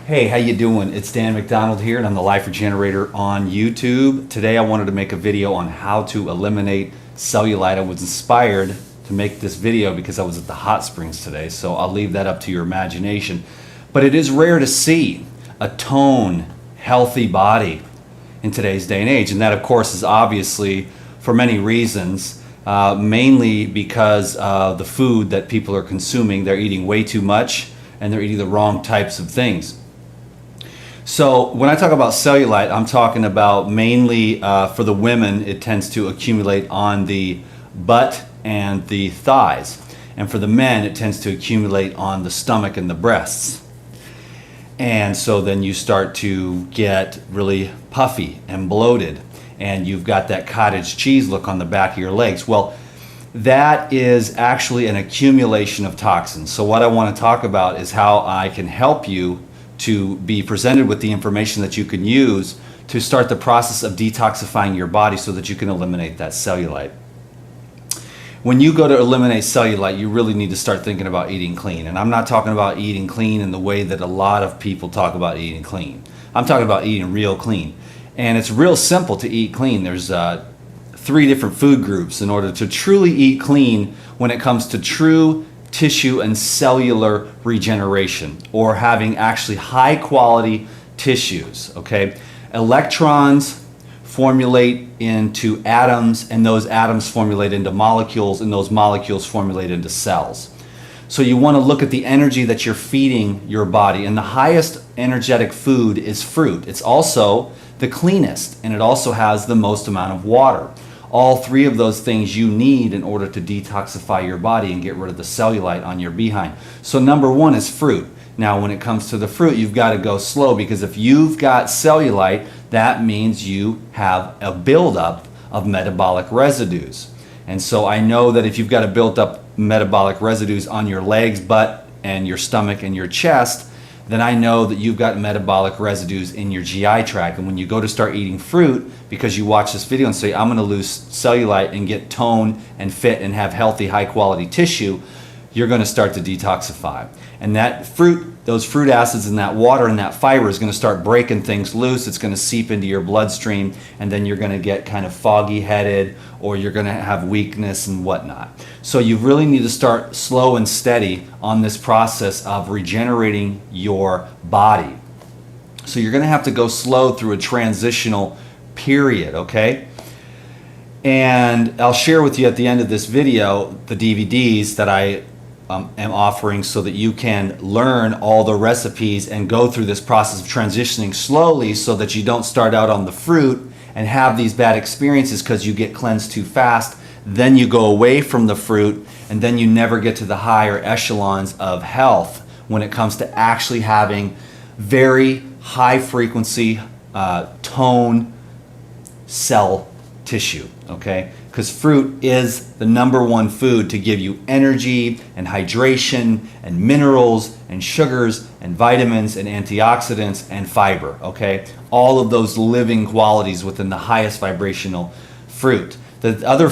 Hey, how you doing? It's Dan McDonald here, and I'm the Life Regenerator on YouTube. Today I wanted to make a video on how to eliminate cellulite. I was inspired to make this video because I was at the hot springs today, so I'll leave that up to your imagination. But it is rare to see a toned, healthy body in today's day and age, and that of course is obviously for many reasons, mainly because of the food that people are consuming. They're eating way too much and they're eating the wrong types of things. So when I talk about cellulite, I'm talking about mainly for the women, it tends to accumulate on the butt and the thighs. And for the men, it tends to accumulate on the stomach and the breasts. And so then you start to get really puffy and bloated, and you've got that cottage cheese look on the back of your legs. Well, that is actually an accumulation of toxins. So what I want to talk about is how I can help you to be presented with the information that you can use to start the process of detoxifying your body so that you can eliminate that cellulite. When you go to eliminate cellulite, you really need to start thinking about eating clean. And I'm not talking about eating clean in the way that a lot of people talk about eating clean. I'm talking about eating real clean. And it's real simple to eat clean. There's 3 different food groups in order to truly eat clean when it comes to true tissue and cellular regeneration, or having actually high quality tissues. Okay, electrons formulate into atoms, and those atoms formulate into molecules, and those molecules formulate into cells. So you want to look at the energy that you're feeding your body, and the highest energetic food is fruit. It's also the cleanest, and it also has the most amount of water. All 3 of those things you need in order to detoxify your body and get rid of the cellulite on your behind. So number 1 is fruit. Now when it comes to the fruit, you've got to go slow, because if you've got cellulite, that means you have a buildup of metabolic residues. And so I know that if you've got a built up metabolic residues on your legs, butt, and your stomach and your chest, then I know that you've got metabolic residues in your GI tract. And when you go to start eating fruit, because you watch this video and say, I'm going to lose cellulite and get toned and fit and have healthy, high quality tissue, you're going to start to detoxify. And that fruit, those fruit acids and that water and that fiber is going to start breaking things loose. It's going to seep into your bloodstream, and then you're going to get kind of foggy headed, or you're going to have weakness and whatnot. So you really need to start slow and steady on this process of regenerating your body. So you're going to have to go slow through a transitional period, okay? And I'll share with you at the end of this video the DVDs that I am offering, so that you can learn all the recipes and go through this process of transitioning slowly, so that you don't start out on the fruit and have these bad experiences because you get cleansed too fast. Then you go away from the fruit, and then you never get to the higher echelons of health when it comes to actually having very high frequency tone cell tissue, okay? Because fruit is the number 1 food to give you energy and hydration and minerals and sugars and vitamins and antioxidants and fiber, okay? All of those living qualities within the highest vibrational fruit. The other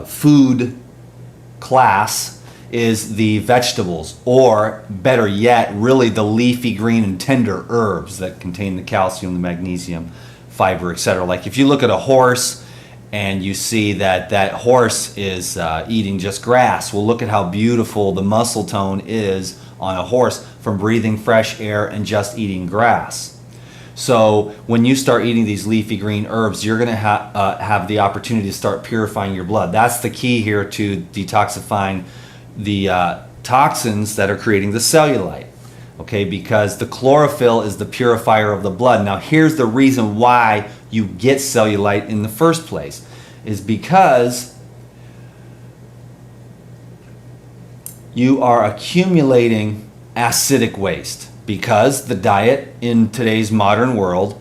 food class is the vegetables, or better yet, really the leafy green and tender herbs that contain the calcium, the magnesium, fiber, etc. Like if you look at a horse and you see that that horse is eating just grass, well, look at how beautiful the muscle tone is on a horse from breathing fresh air and just eating grass. So when you start eating these leafy green herbs, you're going to have the opportunity to start purifying your blood. That's the key here to detoxifying the toxins that are creating the cellulite. Okay, because the chlorophyll is the purifier of the blood. Now here's the reason why you get cellulite in the first place, is because you are accumulating acidic waste, because the diet in today's modern world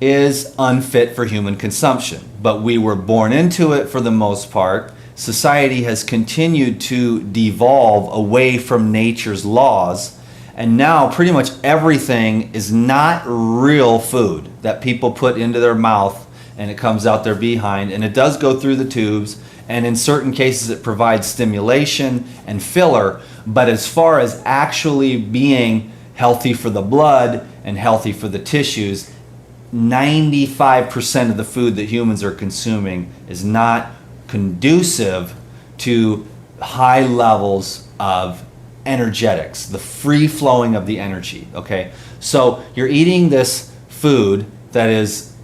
is unfit for human consumption. But we were born into it for the most part. Society has continued to devolve away from nature's laws, and now pretty much everything is not real food that people put into their mouth and it comes out their behind, and it does go through the tubes and in certain cases it provides stimulation and filler, but as far as actually being healthy for the blood and healthy for the tissues, 95% of the food that humans are consuming is not conducive to high levels of energetics, the free flowing of the energy. Okay, so you're eating this food that is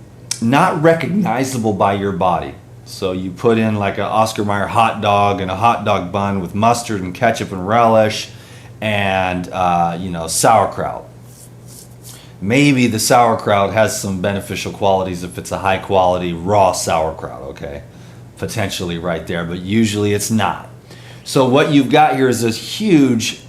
not recognizable by your body. So you put in like an Oscar Mayer hot dog and a hot dog bun with mustard and ketchup and relish and sauerkraut. Maybe the sauerkraut has some beneficial qualities if it's a high quality raw sauerkraut, okay? Potentially right there, but usually it's not. So what you've got here is this huge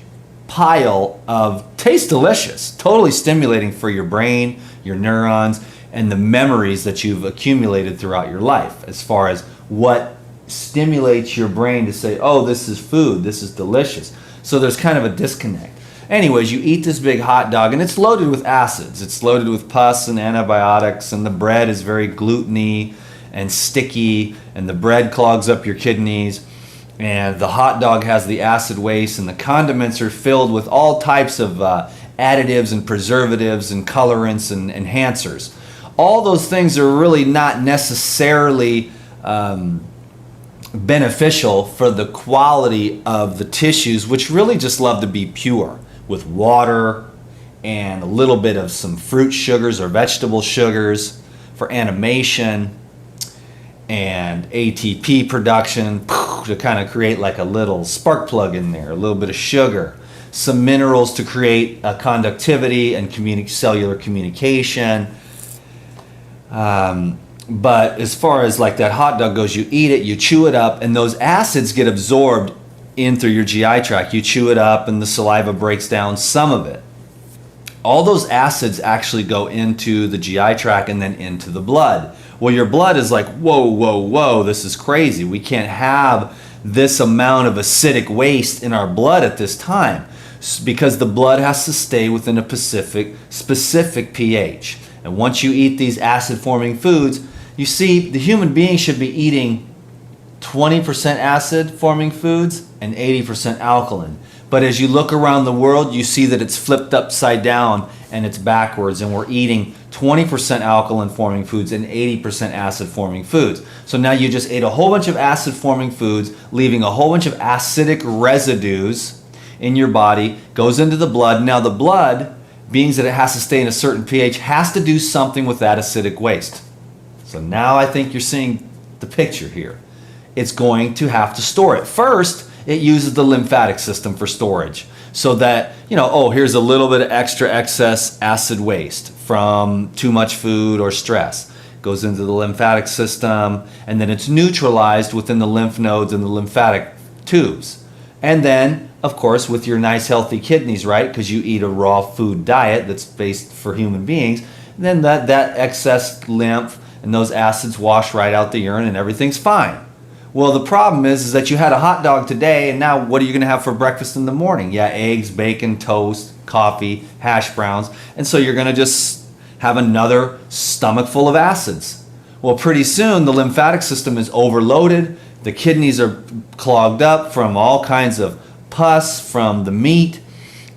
pile of tastes delicious, totally stimulating for your brain, your neurons, and the memories that you've accumulated throughout your life as far as what stimulates your brain to say, oh, this is food, this is delicious. So there's kind of a disconnect. Anyways, you eat this big hot dog and it's loaded with acids. It's loaded with pus and antibiotics, and the bread is very gluten-y and sticky, and the bread clogs up your kidneys, and the hot dog has the acid waste, and the condiments are filled with all types of additives and preservatives and colorants and enhancers. All those things are really not necessarily beneficial for the quality of the tissues, which really just love to be pure, with water and a little bit of some fruit sugars or vegetable sugars for animation and ATP production to kind of create like a little spark plug in there, a little bit of sugar, some minerals to create conductivity and cellular communication. But as far as like that hot dog goes, you eat it, you chew it up, and those acids get absorbed in through your GI tract. You chew it up and the saliva breaks down some of it. All those acids actually go into the GI tract and then into the blood. Well, your blood is like, whoa, whoa, whoa, this is crazy. We can't have this amount of acidic waste in our blood at this time, because the blood has to stay within a specific pH. And once you eat these acid-forming foods, you see, the human being should be eating 20% acid-forming foods and 80% alkaline. But as you look around the world, you see that it's flipped upside down and it's backwards, and we're eating 20% alkaline-forming foods and 80% acid-forming foods. So now you just ate a whole bunch of acid-forming foods, leaving a whole bunch of acidic residues in your body, goes into the blood. Now the blood, being that it has to stay in a certain pH, has to do something with that acidic waste. So now I think you're seeing the picture here. It's going to have to store it. First, it uses the lymphatic system for storage, so that, oh, here's a little bit of extra excess acid waste from too much food or stress. Goes into the lymphatic system, and then it's neutralized within the lymph nodes and the lymphatic tubes. And then, of course, with your nice healthy kidneys, right, because you eat a raw food diet that's based for human beings, then that excess lymph and those acids wash right out the urine and everything's fine. Well, the problem is that you had a hot dog today, and now what are you going to have for breakfast in the morning? Yeah, eggs, bacon, toast, coffee, hash browns, and so you're going to just have another stomach full of acids. Well, pretty soon the lymphatic system is overloaded, the kidneys are clogged up from all kinds of pus from the meat,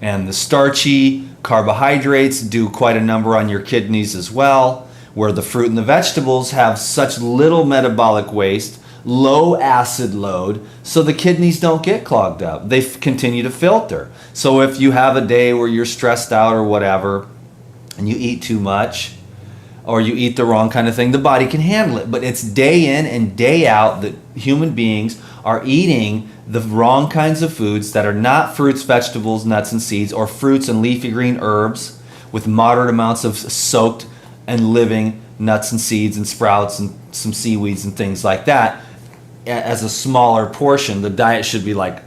and the starchy carbohydrates do quite a number on your kidneys as well, where the fruit and the vegetables have such little metabolic waste, low acid load, so the kidneys don't get clogged up. They continue to filter. So if you have a day where you're stressed out or whatever, and you eat too much, or you eat the wrong kind of thing, the body can handle it. But it's day in and day out that human beings are eating the wrong kinds of foods that are not fruits, vegetables, nuts, and seeds, or fruits and leafy green herbs with moderate amounts of soaked and living nuts and seeds and sprouts and some seaweeds and things like that. As a smaller portion, the diet should be like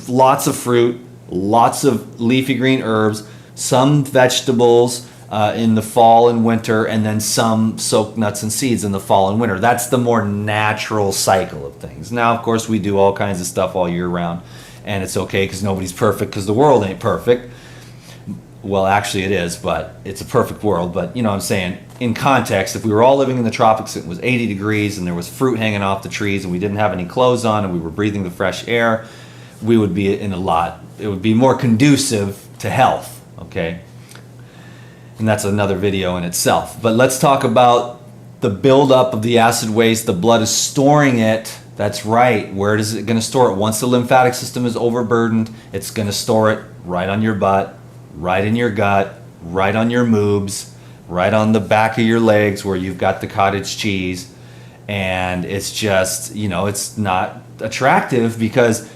lots of fruit, lots of leafy green herbs, some vegetables in the fall and winter, and then some soaked nuts and seeds in the fall and winter. That's the more natural cycle of things. Now, of course, we do all kinds of stuff all year round, and it's okay because nobody's perfect, because the world ain't perfect. well, actually it is, but it's a perfect world. But you know what I'm saying? In context, if we were all living in the tropics, it was 80 degrees and there was fruit hanging off the trees and we didn't have any clothes on and we were breathing the fresh air, we would be in a lot. It would be more conducive to health, okay? And that's another video in itself. But let's talk about the buildup of the acid waste. The blood is storing it. That's right. Where is it going to store it? Once the lymphatic system is overburdened, it's going to store it right on your butt, right in your gut, right on your moobs, right on the back of your legs where you've got the cottage cheese. And it's just, you know, it's not attractive because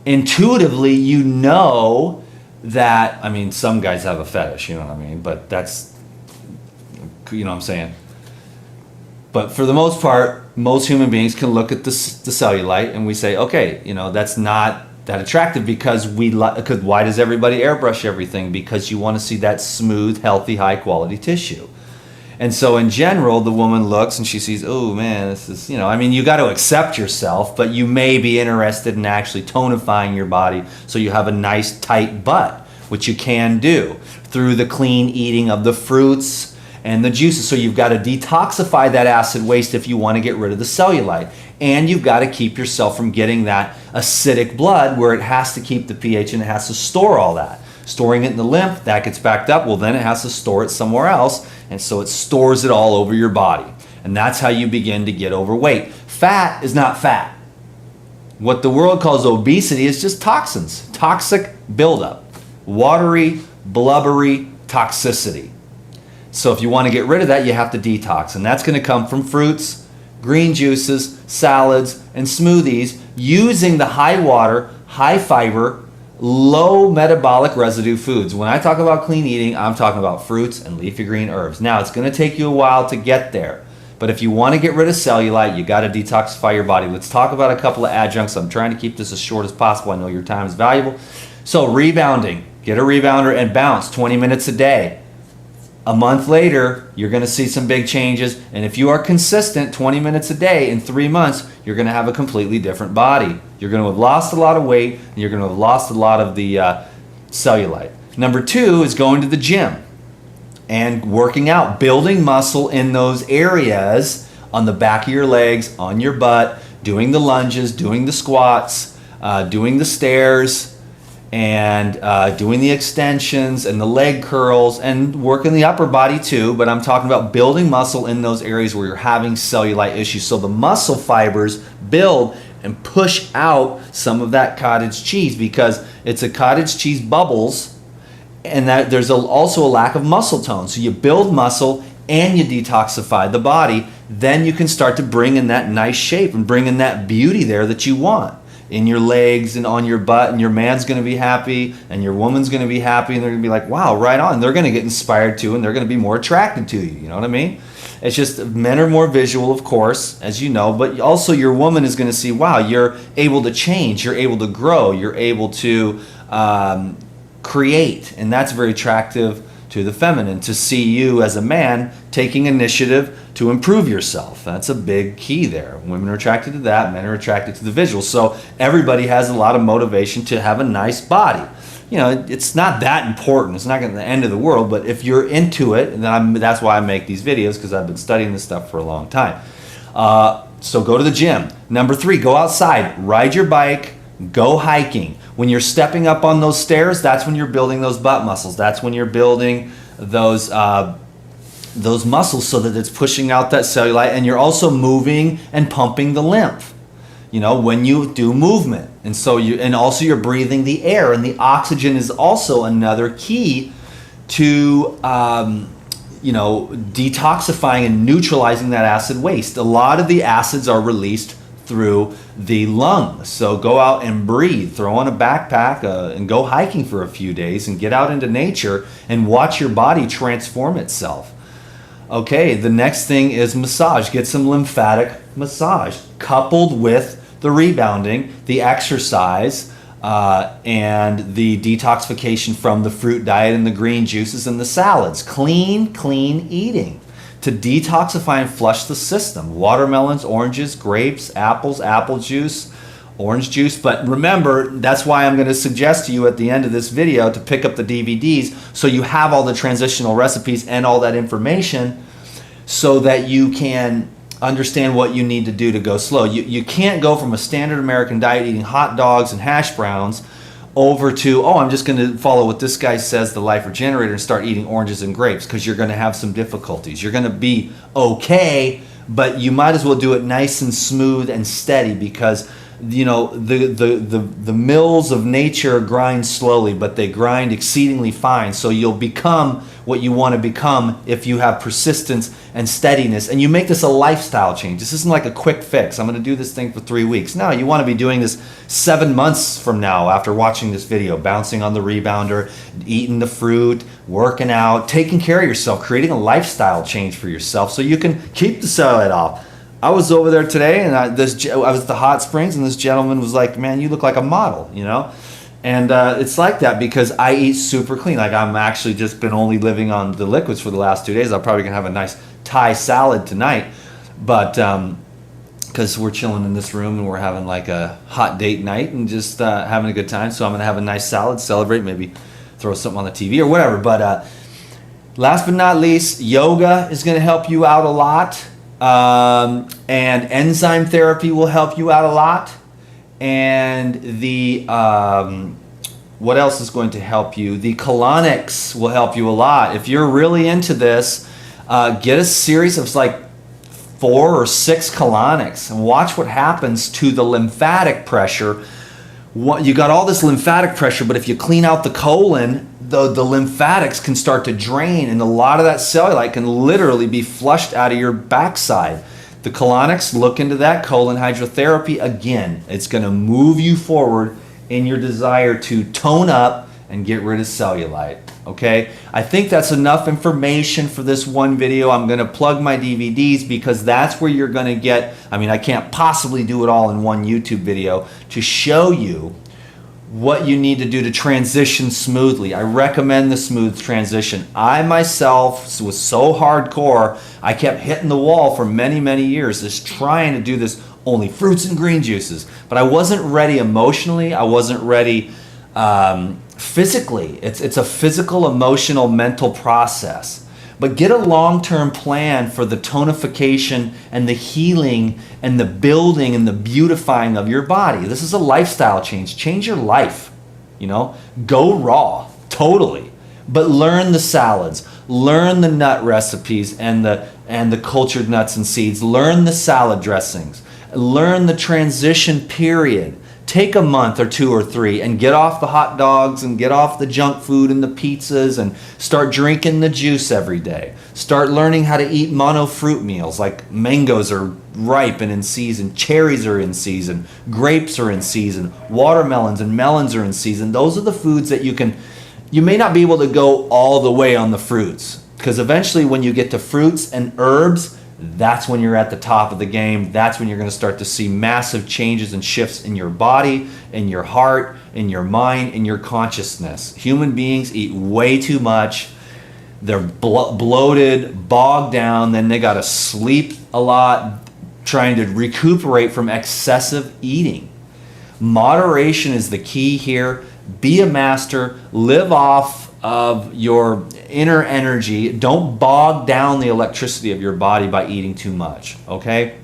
intuitively you know that, I mean, some guys have a fetish, you know what I mean? But that's, you know what I'm saying? But for the most part, most human beings can look at the cellulite and we say, okay, you know, that's not that attractive because because why does everybody airbrush everything? Because you want to see that smooth, healthy, high quality tissue. And so in general, the woman looks and she sees, oh man, this is, you know, I mean, you got to accept yourself, but you may be interested in actually tonifying your body so you have a nice tight butt, which you can do through the clean eating of the fruits and the juices. So you've got to detoxify that acid waste if you want to get rid of the cellulite. And you've got to keep yourself from getting that acidic blood where it has to keep the pH and it has to store all that. Storing it in the lymph, that gets backed up, well then it has to store it somewhere else, and so it stores it all over your body. And that's how you begin to get overweight. Fat is not fat. What the world calls obesity is just toxins, toxic buildup, watery, blubbery toxicity. So if you want to get rid of that, you have to detox, and that's going to come from fruits, green juices, salads, and smoothies using the high water, high fiber, low metabolic residue foods. When I talk about clean eating, I'm talking about fruits and leafy green herbs. Now, it's going to take you a while to get there, but if you want to get rid of cellulite, you got to detoxify your body. Let's talk about a couple of adjuncts. I'm trying to keep this as short as possible. I know your time is valuable. So rebounding, get a rebounder and bounce 20 minutes a day. A month later, you're going to see some big changes, and if you are consistent 20 minutes a day in 3 months, you're going to have a completely different body. You're going to have lost a lot of weight, and you're going to have lost a lot of the cellulite. Number 2 is going to the gym and working out, building muscle in those areas on the back of your legs, on your butt, doing the lunges, doing the squats, doing the stairs, and doing the extensions and the leg curls and working the upper body too, but I'm talking about building muscle in those areas where you're having cellulite issues. So the muscle fibers build and push out some of that cottage cheese because it's a cottage cheese bubbles, and that there's also a lack of muscle tone. So you build muscle and you detoxify the body, then you can start to bring in that nice shape and bring in that beauty there that you want in your legs and on your butt, and your man's going to be happy and your woman's going to be happy, and they're going to be like, wow, right on. They're going to get inspired too, and they're going to be more attracted to you. You know what I mean? It's just men are more visual, of course, as you know, but also your woman is going to see, wow, you're able to change, you're able to grow, you're able to create, and that's very attractive to the feminine, to see you as a man taking initiative to improve yourself. That's a big key there. Women are attracted to that, men are attracted to the visual. So everybody has a lot of motivation to have a nice body. You know, it's not that important. It's not going to be the end of the world, but if you're into it, and then that's why I make these videos, because I've been studying this stuff for a long time. So go to the gym. Number 3, go outside, ride your bike, go hiking. When you're stepping up on those stairs, that's when you're building those butt muscles. That's when you're building those muscles so that it's pushing out that cellulite, and you're also moving and pumping the lymph, you know, when you do movement. And so and also you're breathing the air, and the oxygen is also another key to, you know, detoxifying and neutralizing that acid waste. A lot of the acids are released through the lungs. So go out and breathe, throw on a backpack and go hiking for a few days and get out into nature and watch your body transform itself. Okay, the next thing is massage. Get some lymphatic massage coupled with the rebounding, the exercise, and the detoxification from the fruit diet and the green juices and the salads. Clean eating to detoxify and flush the system. Watermelons, oranges, grapes, apples, apple juice, orange juice. But remember, that's why I'm going to suggest to you at the end of this video to pick up the DVDs so you have all the transitional recipes and all that information so that you can understand what you need to do to go slow. You can't go from a standard American diet eating hot dogs and hash browns over to, oh, I'm just going to follow what this guy says, the Life Regenerator, and start eating oranges and grapes, because you're going to have some difficulties. You're going to be okay, but you might as well do it nice and smooth and steady, because you know the mills of nature grind slowly, but they grind exceedingly fine. So you'll become what you want to become if you have persistence and steadiness, and you make this a lifestyle change. This isn't like a quick fix. I'm going to do this thing for 3 weeks. No, you want to be doing this 7 months from now after watching this video, bouncing on the rebounder, eating the fruit, working out, taking care of yourself, creating a lifestyle change for yourself so you can keep the cellulite off. I was over there today, and I was at the hot springs, and this gentleman was like, "Man, you look like a model," you know. And it's like that because I eat super clean. Like, I'm actually just been only living on the liquids for the last 2 days. I'm probably gonna have a nice Thai salad tonight, but because we're chilling in this room and we're having like a hot date night and just having a good time. So I'm gonna have a nice salad, celebrate, maybe throw something on the TV or whatever. But last but not least, yoga is gonna help you out a lot. And enzyme therapy will help you out a lot. And the what else is going to help you? The colonics will help you a lot. If you're really into this, get a series of like 4 or 6 colonics and watch what happens to the lymphatic pressure. You got all this lymphatic pressure, but if you clean out the colon, the lymphatics can start to drain, and a lot of that cellulite can literally be flushed out of your backside. The colonics, look into that. Colon hydrotherapy, again, it's going to move you forward in your desire to tone up and get rid of cellulite. Okay, I think that's enough information for this one video. I'm going to plug my DVDs because that's where you're going to get, I mean, I can't possibly do it all in one YouTube video to show you what you need to do to transition smoothly. I recommend the smooth transition. I myself was so hardcore, I kept hitting the wall for many, many years just trying to do this only fruits and green juices. But I wasn't ready emotionally. I wasn't ready physically. It's a physical, emotional, mental process. But get a long-term plan for the tonification and the healing and the building and the beautifying of your body. This is a lifestyle change. Change your life, you know. Go raw, totally. But learn the salads, learn the nut recipes and the cultured nuts and seeds. Learn the salad dressings. Learn the transition period. Take a month or 2 or 3 and get off the hot dogs and get off the junk food and the pizzas and start drinking the juice every day. Start learning how to eat mono fruit meals, like mangoes are ripe and in season, cherries are in season, grapes are in season, watermelons and melons are in season. Those are the foods that you may not be able to go all the way on the fruits, because eventually when you get to fruits and herbs, that's when you're at the top of the game. That's when you're going to start to see massive changes and shifts in your body, in your heart, in your mind, in your consciousness. Human beings eat way too much. They're bloated, bogged down, then they got to sleep a lot, trying to recuperate from excessive eating. Moderation is the key here. Be a master. Live off of your inner energy. Don't bog down the electricity of your body by eating too much, okay?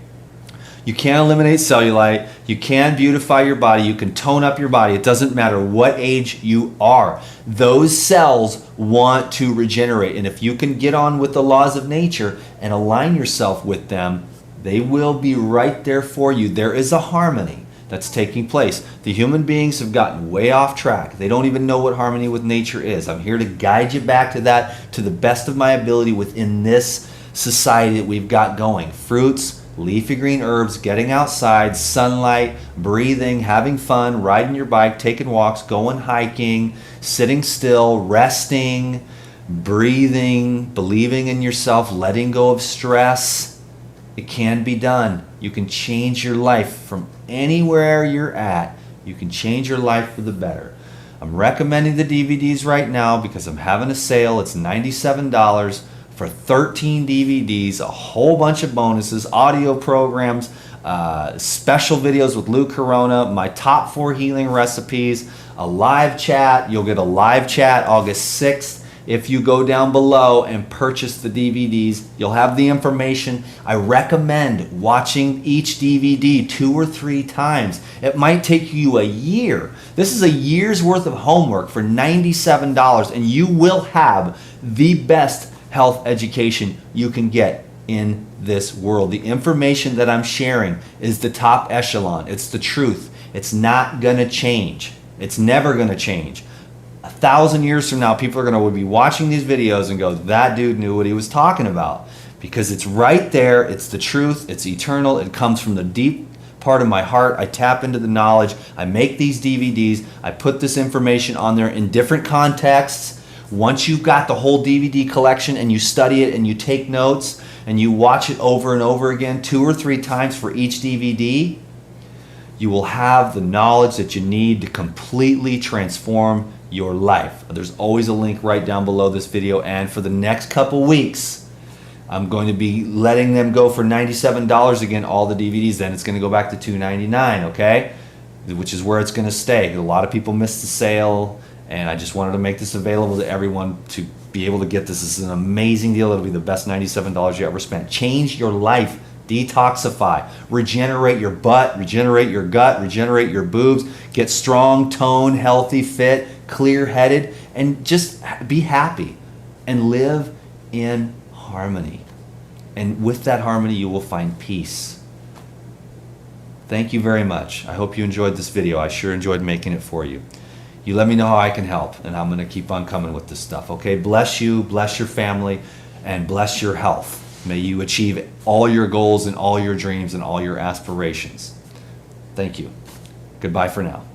You can eliminate cellulite. You can beautify your body. You can tone up your body. It doesn't matter what age you are. Those cells want to regenerate. And if you can get on with the laws of nature and align yourself with them, they will be right there for you. There is a harmony that's taking place. The human beings have gotten way off track. They don't even know what harmony with nature is. I'm here to guide you back to that to the best of my ability within this society that we've got going. Fruits, leafy green herbs, getting outside, sunlight, breathing, having fun, riding your bike, taking walks, going hiking, sitting still, resting, breathing, believing in yourself, letting go of stress. It can be done. You can change your life from anywhere you're at. You can change your life for the better. I'm recommending the DVDs right now because I'm having a sale. It's $97 for 13 DVDs, a whole bunch of bonuses, audio programs, special videos with Lou Corona, my top 4 healing recipes, a live chat. You'll get a live chat August 6th. If you go down below and purchase the DVDs, you'll have the information. I recommend watching each DVD 2 or 3 times. It might take you a year. This is a year's worth of homework for $97, and you will have the best health education you can get in this world. The information that I'm sharing is the top echelon. It's the truth. It's not gonna change. It's never gonna change. 1,000 years from now, people are going to be watching these videos and go, that dude knew what he was talking about. Because it's right there. It's the truth. It's eternal. It comes from the deep part of my heart. I tap into the knowledge. I make these DVDs. I put this information on there in different contexts. Once you've got the whole DVD collection and you study it and you take notes and you watch it over and over again 2 or 3 times for each DVD, you will have the knowledge that you need to completely transform your life. There's always a link right down below this video, and for the next couple weeks I'm going to be letting them go for $97 again, all the DVDs. Then it's going to go back to $2.99, okay? Which is where it's going to stay. A lot of people missed the sale, and I just wanted to make this available to everyone to be able to get this. This is an amazing deal. It'll be the best $97 you ever spent. Change your life. Detoxify, regenerate your butt, regenerate your gut, regenerate your boobs, get strong, toned, healthy, fit, clear-headed, and just be happy and live in harmony. And with that harmony, you will find peace. Thank you very much. I hope you enjoyed this video. I sure enjoyed making it for you. You let me know how I can help, and I'm going to keep on coming with this stuff, okay? Bless you, bless your family, and bless your health. May you achieve all your goals and all your dreams and all your aspirations. Thank you. Goodbye for now.